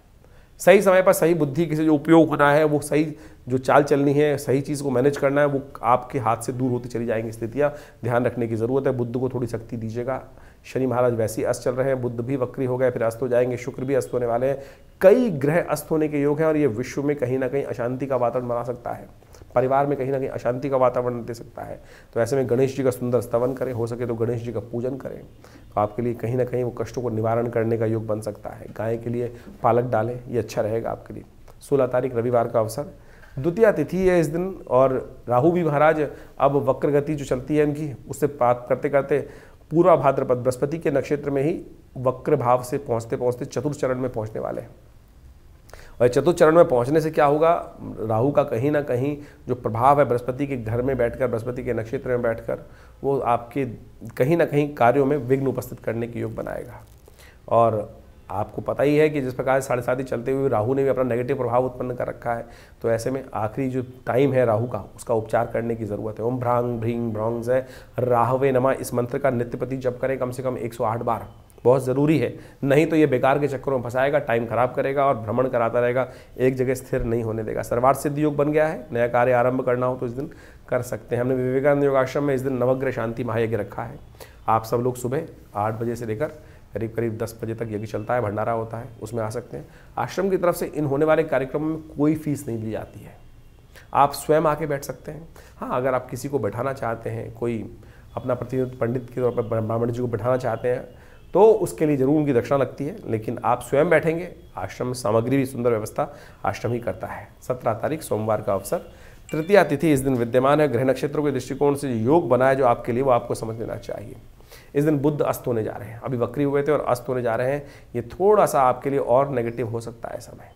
सही समय पर सही बुद्धि के से जो उपयोग होना है, वो सही जो चाल चलनी है, सही चीज़ को मैनेज करना है, वो आपके हाथ से दूर होती चली जाएंगी स्थितियाँ। ध्यान रखने की ज़रूरत है। बुध को थोड़ी शक्ति दीजिएगा। शनि महाराज वैसे ही अस्त चल रहे हैं, बुध भी वक्री हो गए, फिर अस्त हो जाएंगे, शुक्र भी अस्त होने वाले हैं। कई ग्रह अस्त होने के योग हैं, और ये विश्व में कहीं ना कहीं अशांति का वातावरण बना सकता है, परिवार में कहीं ना कहीं अशांति का वातावरण दे सकता है। तो ऐसे में गणेश जी का सुंदर स्तवन करें, हो सके तो गणेश जी का पूजन करें, तो आपके लिए कहीं ना कहीं वो कष्टों को निवारण करने का योग बन सकता है। गाय के लिए पालक डालें, ये अच्छा रहेगा आपके लिए। 16 तारीख रविवार का अवसर, द्वितीया तिथि है इस दिन, और राहु भी महाराज अब वक्र गति जो चलती है इनकी, उससे बात करते करते पूरा भाद्रपद बृहस्पति के नक्षत्र में ही वक्र भाव से पहुँचते पहुँचते चतुर्थ चरण में पहुँचने वाले हैं। और चतुर्थ चरण में पहुंचने से क्या होगा, राहु का कहीं ना कहीं जो प्रभाव है बृहस्पति के घर में बैठकर, बृहस्पति के नक्षत्र में बैठकर, वो आपके कहीं ना कहीं कार्यों में विघ्न उपस्थित करने के योग बनाएगा। और आपको पता ही है कि जिस प्रकार साढ़े साथी चलते हुए राहु ने भी अपना नेगेटिव प्रभाव उत्पन्न कर रखा है। तो ऐसे में आखिरी जो टाइम है राहु का, उसका उपचार करने की ज़रूरत है। ओम भ्रांग भ्रींग भ्रौंग है राहवे नमः, इस मंत्र का नित्य प्रति जप करें कम से कम 108 बार, बहुत ज़रूरी है। नहीं तो ये बेकार के चक्करों में फंसाएगा, टाइम खराब करेगा और भ्रमण कराता रहेगा, एक जगह स्थिर नहीं होने देगा। सर्वार्थ सिद्ध योग बन गया है। नया कार्य आरंभ करना हो तो इस दिन कर सकते हैं। हमने विवेकानंद योगाश्रम में इस दिन नवग्रह शांति महायज्ञ रखा है। आप सब लोग सुबह 8 बजे से लेकर करीब करीब 10 बजे तक यज्ञ चलता है, भंडारा होता है, उसमें आ सकते हैं। आश्रम की तरफ से इन होने वाले कार्यक्रमों में कोई फीस नहीं ली जाती है, आप स्वयं आके बैठ सकते हैं। हाँ, अगर आप किसी को बैठाना चाहते हैं, कोई अपना प्रतिनिधि पंडित के तौर पर ब्राह्मण जी को बैठाना चाहते हैं, तो उसके लिए ज़रूर उनकी दक्षिणा लगती है, लेकिन आप स्वयं बैठेंगे। आश्रम में सामग्री भी सुंदर व्यवस्था आश्रम ही करता है। 17 तारीख सोमवार का अवसर, तृतीया तिथि इस दिन विद्यमान है। ग्रह नक्षत्रों के दृष्टिकोण से योग बना है जो आपके लिए, वो आपको समझ लेना चाहिए। इस दिन बुध अस्त होने जा रहे हैं, अभी वक्री हुए थे और अस्त होने जा रहे हैं। ये थोड़ा सा आपके लिए और नेगेटिव हो सकता है समय,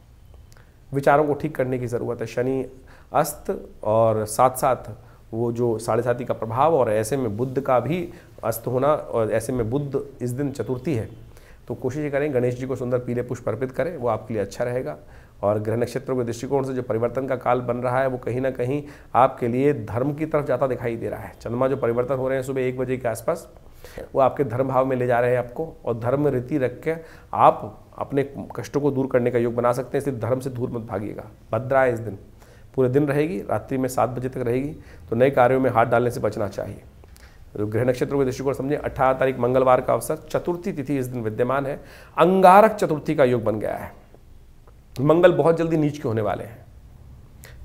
विचारों को ठीक करने की ज़रूरत है। शनि अस्त और साथ साथ वो जो साढ़े साथी का प्रभाव, और ऐसे में बुध का भी अस्त होना, और ऐसे में बुध इस दिन चतुर्थी है। तो कोशिश करें गणेश जी को सुंदर पीले पुष्प अर्पित करें, वो आपके लिए अच्छा रहेगा। और ग्रह नक्षत्रों के दृष्टिकोण से जो परिवर्तन का काल बन रहा है, वो कहीं ना कहीं आपके लिए धर्म की तरफ जाता दिखाई दे रहा है। चंद्रमा जो परिवर्तन हो रहे हैं सुबह 1 बजे के आसपास, वो आपके धर्म भाव में ले जा रहे हैं आपको, और धर्म रीति रख के आप अपने कष्टों को दूर करने का योग बना सकते हैं। इसलिए धर्म से दूर मत भागिएगा। भद्रा है इस दिन, पूरे दिन रहेगी, रात्रि में 7 बजे तक रहेगी, तो नए कार्यों में हाथ डालने से बचना चाहिए। ग्रह नक्षत्रों के दृष्टिकोण समझे 18 तारीख मंगलवार का अवसर, चतुर्थी तिथि इस दिन विद्यमान है, अंगारक चतुर्थी का योग बन गया है। मंगल बहुत जल्दी नीच के होने वाले हैं।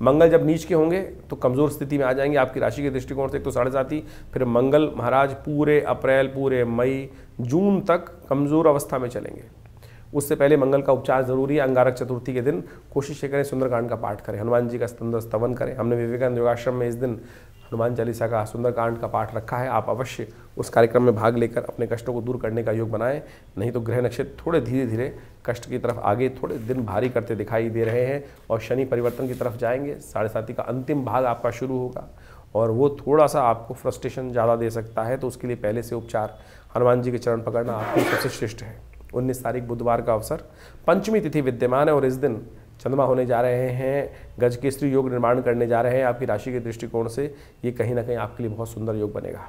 मंगल जब नीच के होंगे तो कमजोर स्थिति में आ जाएंगे आपकी राशि के दृष्टिकोण से। एक तो 7.5, फिर मंगल महाराज पूरे अप्रैल, पूरे मई, जून तक कमजोर अवस्था में चलेंगे। उससे पहले मंगल का उपचार जरूरी है। अंगारक चतुर्थी के दिन कोशिश करें सुंदरकांड का पाठ करें, हनुमान जी का स्तवन करें। हमने विवेकानंद योगाश्रम में इस दिन हनुमान चालीसा का, सुंदरकांड का पाठ रखा है। आप अवश्य उस कार्यक्रम में भाग लेकर अपने कष्टों को दूर करने का योग बनाएं। नहीं तो ग्रह नक्षत्र थोड़े धीरे धीरे कष्ट की तरफ आगे थोड़े दिन भारी करते दिखाई दे रहे हैं और शनि परिवर्तन की तरफ जाएंगे। 7.5 का अंतिम भाग आपका शुरू होगा और वो थोड़ा सा आपको फ्रस्ट्रेशन ज़्यादा दे सकता है, तो उसके लिए पहले से उपचार हनुमान जी के चरण पकड़ना आपके सबसे श्रेष्ठ है। 19 तारीख बुधवार का अवसर, पंचमी तिथि विद्यमान है और इस दिन चंद्रमा होने जा रहे हैं, गज केसरी योग निर्माण करने जा रहे हैं आपकी राशि के दृष्टिकोण से। ये कहीं ना कहीं आपके लिए बहुत सुंदर योग बनेगा।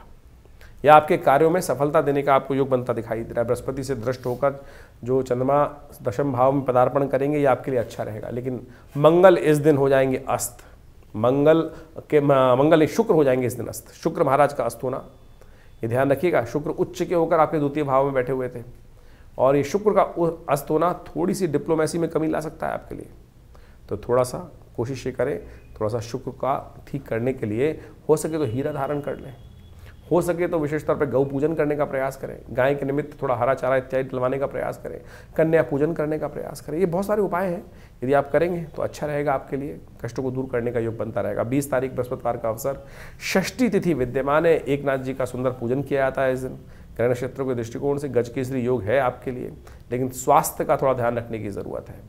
यह आपके कार्यों में सफलता देने का आपको योग बनता दिखाई दे रहा है। बृहस्पति से दृष्ट होकर जो चंद्रमा दशम भाव में पदार्पण करेंगे ये आपके लिए अच्छा रहेगा। लेकिन मंगल इस दिन हो जाएंगे अस्त, मंगल शुक्र हो जाएंगे इस दिन अस्त। शुक्र महाराज का अस्त होना ये ध्यान रखिएगा। शुक्र उच्च के होकर आपके द्वितीय भाव में बैठे हुए थे और ये शुक्र का अस्त होना थोड़ी सी डिप्लोमेसी में कमी ला सकता है आपके लिए। तो थोड़ा सा कोशिश ये करें, थोड़ा सा शुक्र का ठीक करने के लिए हो सके तो हीरा धारण कर लें, हो सके तो विशेष तौर पर गौ पूजन करने का प्रयास करें, गाय के निमित्त थोड़ा हरा चारा इत्यादि डलवाने का प्रयास करें, कन्या पूजन करने का प्रयास करें। ये बहुत सारे उपाय हैं, यदि आप करेंगे तो अच्छा रहेगा आपके लिए, कष्टों को दूर करने का योग बनता रहेगा। 20 तारीख बृहस्पतिवार का अवसर, षष्ठी तिथि विद्यमान है। एकनाथ जी का सुंदर पूजन किया जाता है इस दिन। ग्रह नक्षत्रों के दृष्टिकोण से गज केसरी योग है आपके लिए, लेकिन स्वास्थ्य का थोड़ा ध्यान रखने की जरूरत है।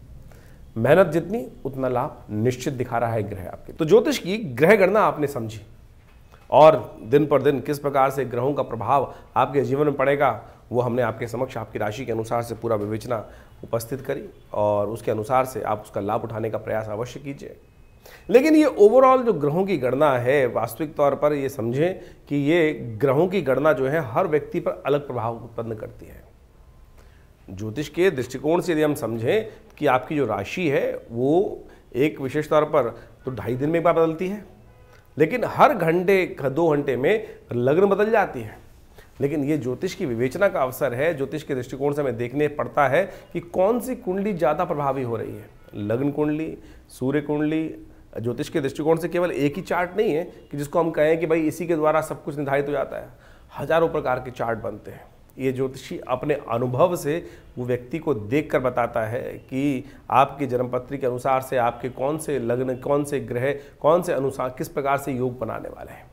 मेहनत जितनी उतना लाभ निश्चित दिखा रहा है ग्रह आपके। तो ज्योतिष की ग्रह गणना आपने समझी और दिन पर दिन किस प्रकार से ग्रहों का प्रभाव आपके जीवन में पड़ेगा वो हमने आपके समक्ष आपकी राशि के अनुसार से पूरा विवेचना उपस्थित करी और उसके अनुसार से आप उसका लाभ उठाने का प्रयास अवश्य कीजिए। लेकिन ये ओवरऑल जो ग्रहों की गणना है, वास्तविक तौर पर ये समझें कि ये ग्रहों की गणना जो है हर व्यक्ति पर अलग प्रभाव उत्पन्न करती है। ज्योतिष के दृष्टिकोण से यदि हम समझें कि आपकी जो राशि है वो एक विशेष तौर पर तो 2.5 दिन में एक बार बदलती है, लेकिन हर घंटे 2 घंटे में लग्न बदल जाती है। लेकिन ये ज्योतिष की विवेचना का अवसर है। ज्योतिष के दृष्टिकोण से हमें देखने पड़ता है कि कौन सी कुंडली ज़्यादा प्रभावी हो रही है। लग्न कुंडली, सूर्य कुंडली, ज्योतिष के दृष्टिकोण से केवल एक ही चार्ट नहीं है कि जिसको हम कहें कि भाई इसी के द्वारा सब कुछ निर्धारित हो जाता है। हजारों प्रकार के चार्ट बनते हैं। ये ज्योतिषी अपने अनुभव से वो व्यक्ति को देखकर बताता है कि आपकी जन्मपत्री के अनुसार से आपके कौन से लग्न, कौन से ग्रह, कौन से अनुसार किस प्रकार से योग बनाने वाले हैं।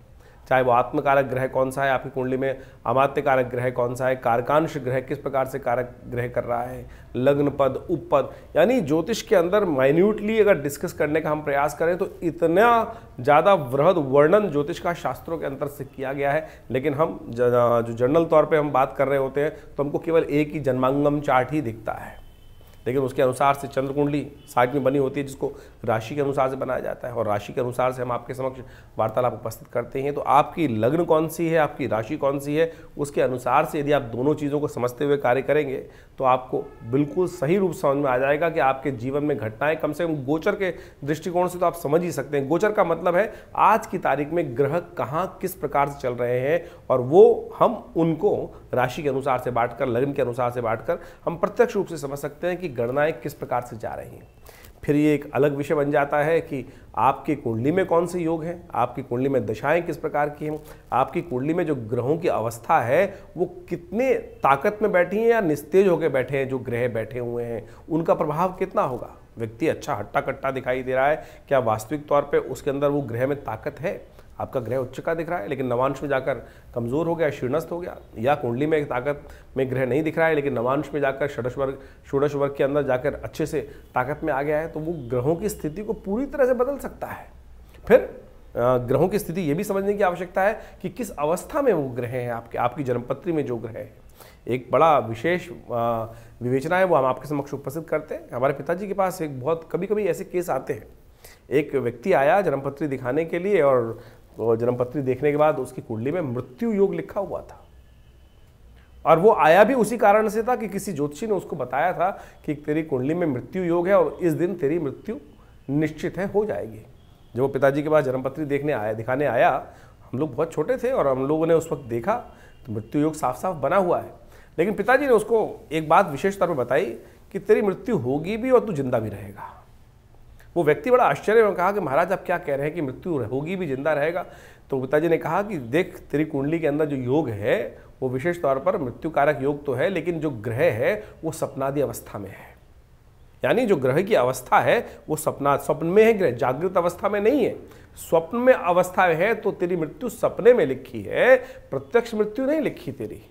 चाहे वो आत्मकारक ग्रह कौन सा है आपकी कुंडली में, अमात्य कारक ग्रह कौन सा है, कारकांश ग्रह किस प्रकार से कारक ग्रह कर रहा है, लग्न पद, उपपद, यानी ज्योतिष के अंदर माइन्यूटली अगर डिस्कस करने का हम प्रयास करें तो इतना ज़्यादा वृहद वर्णन ज्योतिष का शास्त्रों के अंतर से किया गया है। लेकिन हम जो जनरल तौर पर हम बात कर रहे होते हैं तो हमको केवल एक ही जन्मांगम चार्ट ही दिखता है, लेकिन उसके अनुसार से चंद्र कुंडली साइड में बनी होती है जिसको राशि के अनुसार से बनाया जाता है और राशि के अनुसार से हम आपके समक्ष वार्तालाप उपस्थित करते हैं। तो आपकी लग्न कौन सी है, आपकी राशि कौन सी है, उसके अनुसार से यदि आप दोनों चीज़ों को समझते हुए कार्य करेंगे तो आपको बिल्कुल सही रूप समझ में आ जाएगा कि आपके जीवन में घटनाएं, कम से कम गोचर के दृष्टिकोण से तो आप समझ ही सकते हैं। गोचर का मतलब है आज की तारीख में ग्रह कहाँ किस प्रकार से चल रहे हैं और वो हम उनको राशि के अनुसार से बांटकर, लग्न के अनुसार से बांटकर हम प्रत्यक्ष रूप से समझ सकते हैं कि गणनाएं किस प्रकार से जा रही हैं। फिर ये एक अलग विषय बन जाता है कि आपकी कुंडली में कौन से योग हैं, आपकी कुंडली में दशाएं किस प्रकार की हैं, आपकी कुंडली में जो ग्रहों की अवस्था है वो कितने ताकत में बैठी हैं या निस्तेज होकर बैठे हैं, जो ग्रह बैठे हुए हैं उनका प्रभाव कितना होगा। व्यक्ति अच्छा हट्टा कट्टा दिखाई दे रहा है, क्या वास्तविक तौर पे उसके अंदर वो ग्रह में ताकत है। आपका ग्रह उच्च का दिख रहा है लेकिन नवांश में जाकर कमजोर हो गया, शीर्णस्थ हो गया, या कुंडली में ताकत में ग्रह नहीं दिख रहा है लेकिन नवांश में जाकर षोडश वर्ग के अंदर जाकर अच्छे से ताकत में आ गया है, तो वो ग्रहों की स्थिति को पूरी तरह से बदल सकता है। फिर ग्रहों की स्थिति ये भी समझने की आवश्यकता है कि किस अवस्था में वो ग्रह हैं, आपकी जन्मपत्री में जो ग्रह है। एक बड़ा विशेष विवेचना है वो हम आपके समक्ष उपस्थित करते हैं। हमारे पिताजी के पास एक बहुत कभी कभी ऐसे केस आते हैं। एक व्यक्ति आया जन्मपत्री दिखाने के लिए और जन्मपत्री देखने के बाद उसकी कुंडली में मृत्यु योग लिखा हुआ था और वो आया भी उसी कारण से था कि किसी ज्योतिषी ने उसको बताया था कि तेरी कुंडली में मृत्यु योग है और इस दिन तेरी मृत्यु निश्चित है, हो जाएगी। जब वो पिताजी के पास जन्मपत्री दिखाने आया, हम लोग बहुत छोटे थे और हम लोगों ने उस वक्त देखा तो मृत्यु योग साफ साफ बना हुआ है। लेकिन पिताजी ने उसको एक बात विशेष तौर पर बताई कि तेरी मृत्यु होगी भी और तू जिंदा भी रहेगा। वो व्यक्ति बड़ा आश्चर्य में कहा कि महाराज आप क्या कह रहे हैं कि मृत्यु होगी भी जिंदा रहेगा। तो पिताजी ने कहा कि देख, तेरी कुंडली के अंदर जो योग है वो विशेष तौर पर मृत्यु कारक योग तो है, लेकिन जो ग्रह है वो सपनादि अवस्था में है। यानी जो ग्रह की अवस्था है वो स्वप्न में है, ग्रह जागृत अवस्था में नहीं है। स्वप्न में अवस्था है तो तेरी मृत्यु सपने में लिखी है, प्रत्यक्ष मृत्यु नहीं लिखी तेरी।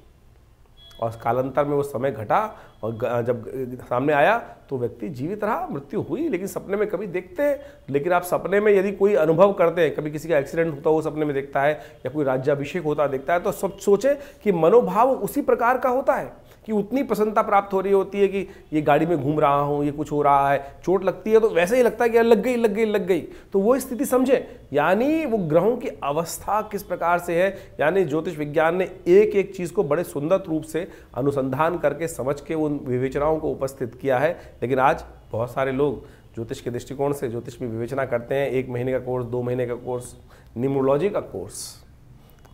और कालांतर में वो समय घटा और जब सामने आया तो व्यक्ति जीवित रहा, मृत्यु हुई, लेकिन सपने में कभी देखते हैं। लेकिन आप सपने में यदि कोई अनुभव करते हैं, कभी किसी का एक्सीडेंट होता हो सपने में देखता है या कोई राज्याभिषेक होता देखता है, तो सब सोचे कि मनोभाव उसी प्रकार का होता है कि उतनी प्रसन्नता प्राप्त हो रही होती है कि ये गाड़ी में घूम रहा हूँ, ये कुछ हो रहा है, चोट लगती है तो वैसे ही लगता है कि लग गई लग गई लग गई। तो वो स्थिति समझे, यानी वो ग्रहों की अवस्था किस प्रकार से है। यानी ज्योतिष विज्ञान ने एक एक चीज़ को बड़े सुंदर रूप से अनुसंधान करके समझ के उन विवेचनाओं को उपस्थित किया है। लेकिन आज बहुत सारे लोग ज्योतिष के दृष्टिकोण से ज्योतिष में विवेचना करते हैं। 1 महीने का कोर्स, 2 महीने का कोर्स, न्यूमरोलॉजी का कोर्स,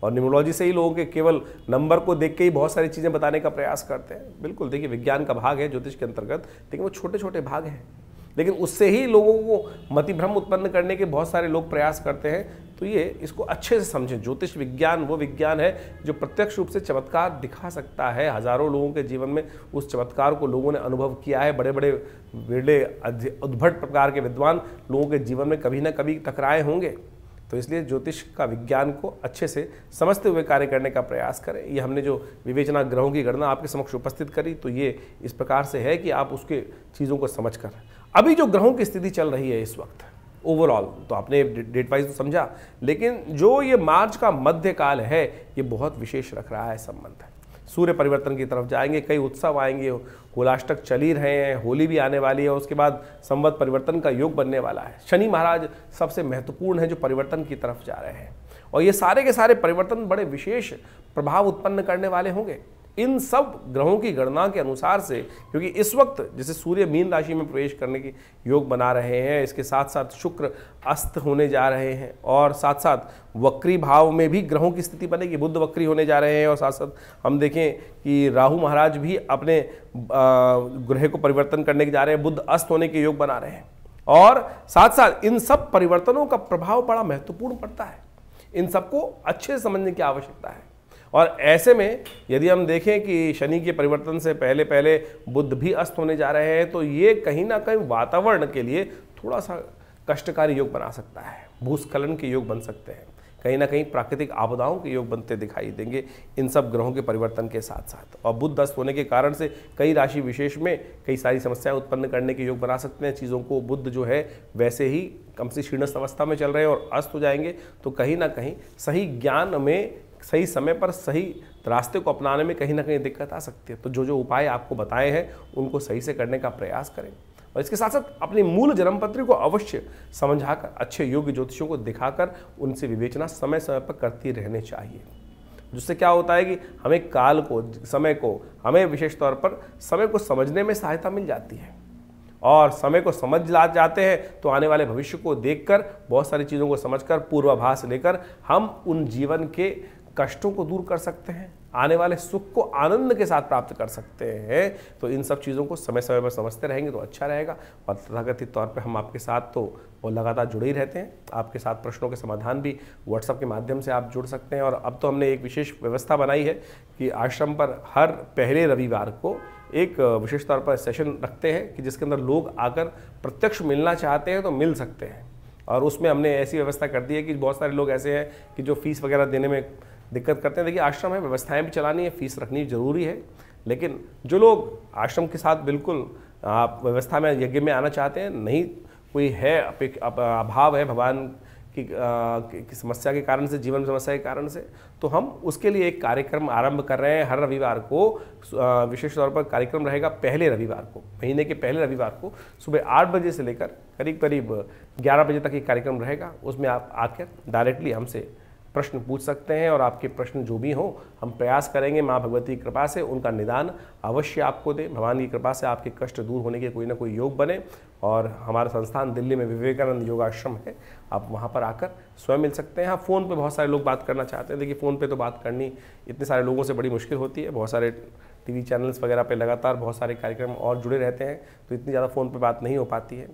और न्यूमरोलॉजी से ही लोगों के केवल नंबर को देख के ही बहुत सारी चीज़ें बताने का प्रयास करते हैं। बिल्कुल, देखिए विज्ञान का भाग है ज्योतिष के अंतर्गत, लेकिन वो छोटे छोटे भाग हैं। लेकिन उससे ही लोगों को मतिभ्रम उत्पन्न करने के बहुत सारे लोग प्रयास करते हैं। तो ये इसको अच्छे से समझें, ज्योतिष विज्ञान वो विज्ञान है जो प्रत्यक्ष रूप से चमत्कार दिखा सकता है। हजारों लोगों के जीवन में उस चमत्कार को लोगों ने अनुभव किया है। बड़े बड़े विरले उद्भट प्रकार के विद्वान लोगों के जीवन में कभी ना कभी टकराए होंगे। तो इसलिए ज्योतिष का विज्ञान को अच्छे से समझते हुए कार्य करने का प्रयास करें। ये हमने जो विवेचना ग्रहों की गणना आपके समक्ष उपस्थित करी, तो ये इस प्रकार से है कि आप उसके चीज़ों को समझकर अभी जो ग्रहों की स्थिति चल रही है इस वक्त ओवरऑल, तो आपने डेट वाइज तो समझा, लेकिन जो ये मार्च का मध्यकाल है ये बहुत विशेष रख रहा है संबंध। सूर्य परिवर्तन की तरफ जाएंगे, कई उत्सव आएंगे, होलाष्टक चल ही रहे हैं, होली भी आने वाली है, उसके बाद संवत परिवर्तन का योग बनने वाला है। शनि महाराज सबसे महत्वपूर्ण है जो परिवर्तन की तरफ जा रहे हैं, और ये सारे के सारे परिवर्तन बड़े विशेष प्रभाव उत्पन्न करने वाले होंगे इन सब ग्रहों की गणना के अनुसार से। क्योंकि इस वक्त जैसे सूर्य मीन राशि में प्रवेश करने की योग बना रहे हैं, इसके साथ साथ शुक्र अस्त होने जा रहे हैं, और साथ साथ वक्री भाव में भी ग्रहों की स्थिति बनेगी, बुध वक्री होने जा रहे हैं, और साथ साथ हम देखें कि राहु महाराज भी अपने ग्रह को परिवर्तन करने के जा रहे हैं, बुध अस्त होने के योग बना रहे हैं। और साथ साथ इन सब परिवर्तनों का प्रभाव बड़ा महत्वपूर्ण पड़ता है, इन सबको अच्छे से समझने की आवश्यकता है। और ऐसे में यदि हम देखें कि शनि के परिवर्तन से पहले पहले बुध भी अस्त होने जा रहे हैं, तो ये कहीं ना कहीं वातावरण के लिए थोड़ा सा कष्टकारी योग बना सकता है, भूस्खलन के योग बन सकते हैं, कहीं ना कहीं प्राकृतिक आपदाओं के योग बनते दिखाई देंगे इन सब ग्रहों के परिवर्तन के साथ साथ। और बुध अस्त होने के कारण से कई राशि विशेष में कई सारी समस्याएं उत्पन्न करने के योग बना सकते हैं। चीज़ों को बुध जो है वैसे ही कम से क्षीणस्थ अवस्था में चल रहे हैं और अस्त हो जाएंगे, तो कहीं ना कहीं सही ज्ञान में सही समय पर सही रास्ते को अपनाने में कहीं ना कहीं दिक्कत आ सकती है। तो जो जो उपाय आपको बताए हैं उनको सही से करने का प्रयास करें, और इसके साथ साथ अपनी मूल जन्मपत्री को अवश्य समझाकर अच्छे योग्य ज्योतिषियों को दिखाकर उनसे विवेचना समय समय पर करती रहनी चाहिए। जिससे क्या होता है कि हमें काल को, समय को, हमें विशेष तौर पर समय को समझने में सहायता मिल जाती है, और समय को समझ जाते हैं तो आने वाले भविष्य को देखकर बहुत सारी चीज़ों को समझकर पूर्वाभास लेकर हम उन जीवन के कष्टों को दूर कर सकते हैं, आने वाले सुख को आनंद के साथ प्राप्त कर सकते हैं। तो इन सब चीज़ों को समय समय पर समझते रहेंगे तो अच्छा रहेगा। और तथाकथित तौर पे हम आपके साथ तो वो लगातार जुड़े ही रहते हैं। आपके साथ प्रश्नों के समाधान भी व्हाट्सएप के माध्यम से आप जुड़ सकते हैं। और अब तो हमने एक विशेष व्यवस्था बनाई है कि आश्रम पर हर पहले रविवार को एक विशेष तौर पर सेशन रखते हैं कि जिसके अंदर लोग आकर प्रत्यक्ष मिलना चाहते हैं तो मिल सकते हैं। और उसमें हमने ऐसी व्यवस्था कर दी है कि बहुत सारे लोग ऐसे हैं कि जो फीस वगैरह देने में दिक्कत करते हैं। देखिए, आश्रम है, व्यवस्थाएं भी चलानी है, फीस रखनी जरूरी है, लेकिन जो लोग आश्रम के साथ बिल्कुल व्यवस्था में यज्ञ में आना चाहते हैं, नहीं कोई है अभाव है भगवान की समस्या के कारण से, जीवन समस्या के कारण से, तो हम उसके लिए एक कार्यक्रम आरंभ कर रहे हैं। हर रविवार को विशेष तौर पर कार्यक्रम रहेगा, पहले रविवार को, महीने के पहले रविवार को सुबह 8 बजे से लेकर करीब करीब 11 बजे तक ये कार्यक्रम रहेगा। उसमें आप आकर डायरेक्टली हमसे प्रश्न पूछ सकते हैं और आपके प्रश्न जो भी हों हम प्रयास करेंगे माँ भगवती की कृपा से उनका निदान अवश्य आपको दे। भगवान की कृपा से आपके कष्ट दूर होने के कोई ना कोई योग बने। और हमारा संस्थान दिल्ली में विवेकानंद योगाश्रम है, आप वहाँ पर आकर स्वयं मिल सकते हैं। हाँ, फ़ोन पे बहुत सारे लोग बात करना चाहते हैं। देखिए फ़ोन पे तो बात करनी इतने सारे लोगों से बड़ी मुश्किल होती है। बहुत सारे टीवी चैनल्स वगैरह पे लगातार बहुत सारे कार्यक्रम और जुड़े रहते हैं, तो इतनी ज़्यादा फ़ोन पे बात नहीं हो पाती है।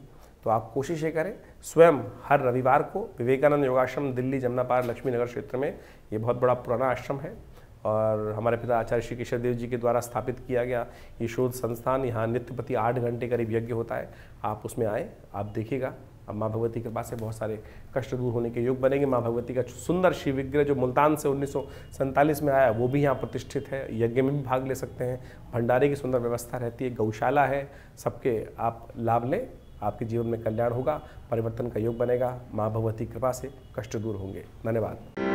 तो आप कोशिश ये करें स्वयं हर रविवार को विवेकानंद योगाश्रम दिल्ली जमुना पार लक्ष्मी नगर क्षेत्र में, ये बहुत बड़ा पुराना आश्रम है और हमारे पिता आचार्य श्री केशव देव जी के द्वारा स्थापित किया गया ये शोध संस्थान। यहाँ नित्य प्रति 8 घंटे करीब यज्ञ होता है। आप उसमें आए, आप देखिएगा। अब माँ भगवती के कृपा से बहुत सारे कष्ट दूर होने के योग बनेंगे। माँ भगवती का सुंदर शिव विग्रह जो मुल्तान से 1947 में आया वो भी यहाँ प्रतिष्ठित है। यज्ञ में भी भाग ले सकते हैं। भंडारे की सुंदर व्यवस्था रहती है, गौशाला है, सबके आप लाभ लें। आपके जीवन में कल्याण होगा, परिवर्तन का योग बनेगा। माँ भगवती कृपा से कष्ट दूर होंगे। धन्यवाद।